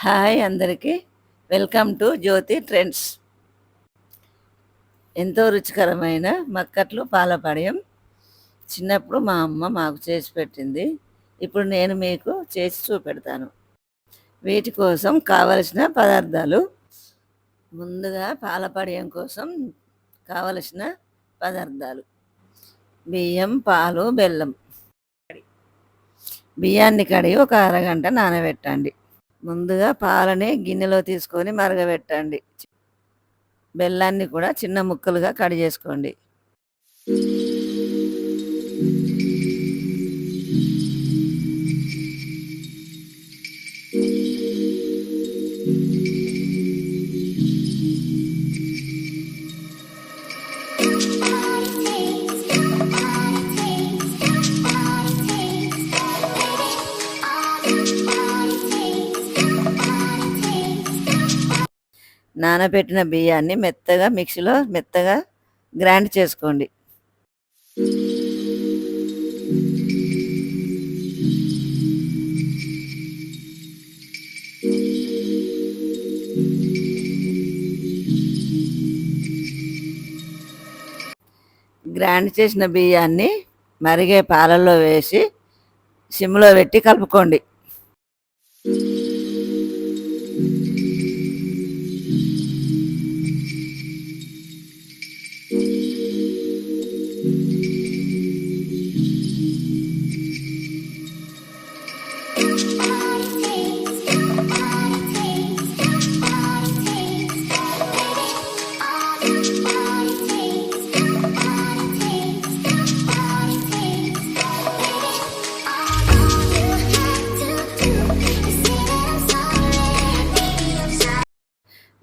Hi అందరికీ. Welcome to Jyothi trends. ఎంతో రుచికరమైన మక్కట్లు పాలపడియం చిన్నప్పుడు మా అమ్మ మాకు చేసి పెట్టింది. ఇప్పుడు నేను మీకు చేసి చూపెడతాను. వీటి కోసం కావలసిన పదార్థాలు: ముందుగా పాలపడియం కోసం కావలసిన పదార్థాలు: బియ్యం, పాలు, బెల్లం. బియ్యాన్ని కడిగి ఒక అరగంట నానబెట్టండి. ముందుగా పాలని గిన్నెలో తీసుకొని మరగబెట్టండి. బెల్లాన్ని కూడా చిన్న ముక్కలుగా కట్ చేసుకోండి. నానబెట్టిన బియ్యాన్ని మిక్సీలో మెత్తగా గ్రైండ్ చేసుకోండి. గ్రైండ్ చేసిన బియ్యాన్ని మరిగే పాలల్లో వేసి సిమ్లో పెట్టి కలుపుకోండి.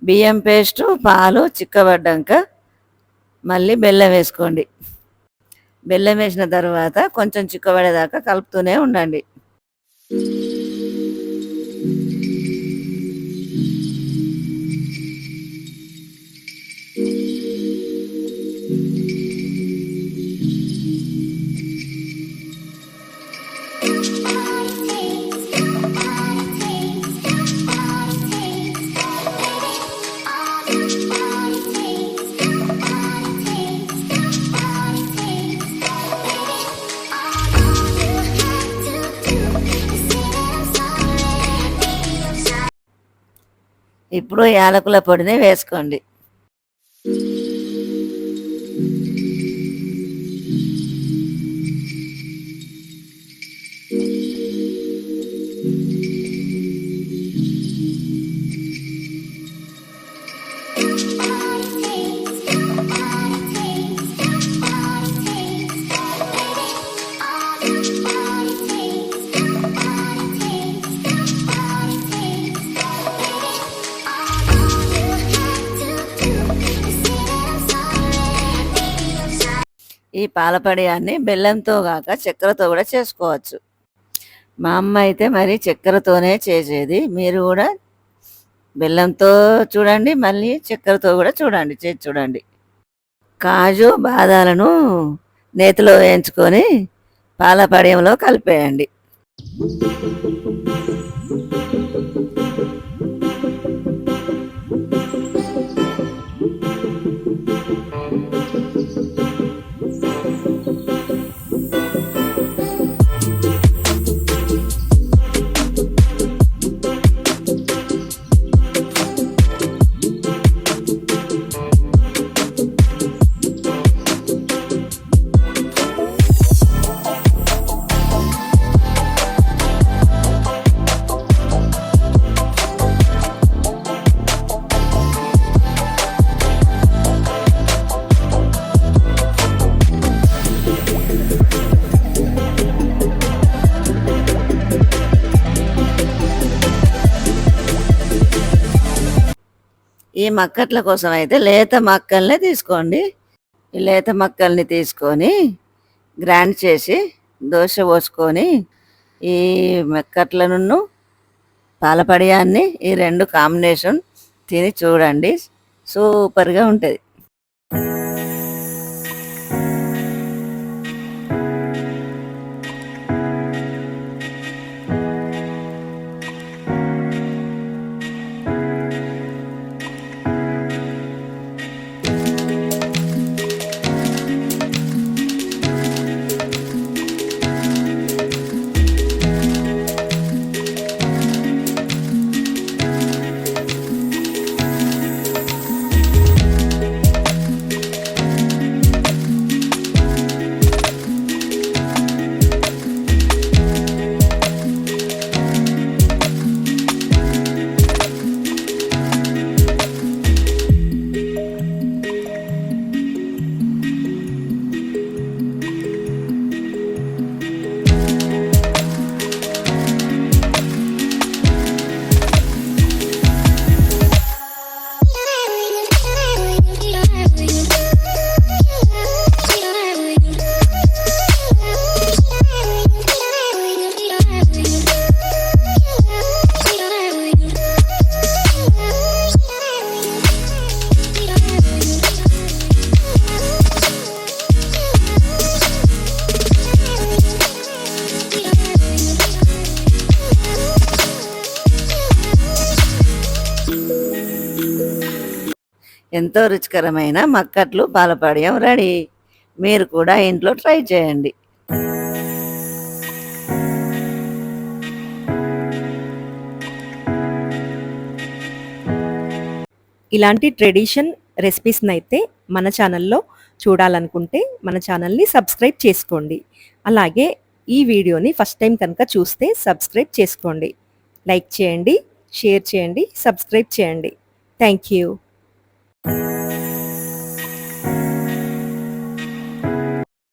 బియ్యం పేస్టు, పాలు చిక్కబడ్డాక మళ్ళీ బెల్లం వేసుకోండి. బెల్లం వేసిన తర్వాత కొంచెం చిక్కబడేదాకా కలుపుతూనే ఉండండి. ఇప్పుడు యాలకుల పొడిని వేసుకోండి. ఈ పాలపడియాన్ని బెల్లంతో కాక చక్కెరతో కూడా చేసుకోవచ్చు. మా అమ్మ అయితే మరి చక్కెరతోనే చేసేది. మీరు కూడా బెల్లంతో చూడండి, మళ్ళీ చక్కెరతో కూడా చేసి చూడండి. కాజు బాదాలను నేతిలో వేయించుకొని పాలపడియంలో కలిపేయండి. ఈ మక్కట్ల కోసం అయితే లేత మక్కల్ని తీసుకోండి. ఈ లేత మక్కల్ని తీసుకొని గ్రైండ్ చేసి దోశ పోసుకొని ఈ మక్కట్లను పాలపడియాన్ని ఈ రెండు కాంబినేషన్ తిని చూడండి, సూపర్గా ఉంటుంది. ఎంతో రుచికరమైన మక్కట్లు పాలపాడ్యం రెడీ. మీరు కూడా ఇంట్లో ట్రై చేయండి. ఇలాంటి ట్రెడిషన్ రెసిపీస్‌నైతే మన ఛానల్‌లో చూడాలనుకుంటే మన ఛానల్‌ని సబ్స్క్రైబ్ చేసుకోండి. అలాగే ఈ వీడియోని ఫస్ట్ టైం కనుక చూస్తే సబ్స్క్రైబ్ చేసుకోండి. లైక్ చేయండి, షేర్ చేయండి, సబ్స్క్రైబ్ చేయండి. Thank you.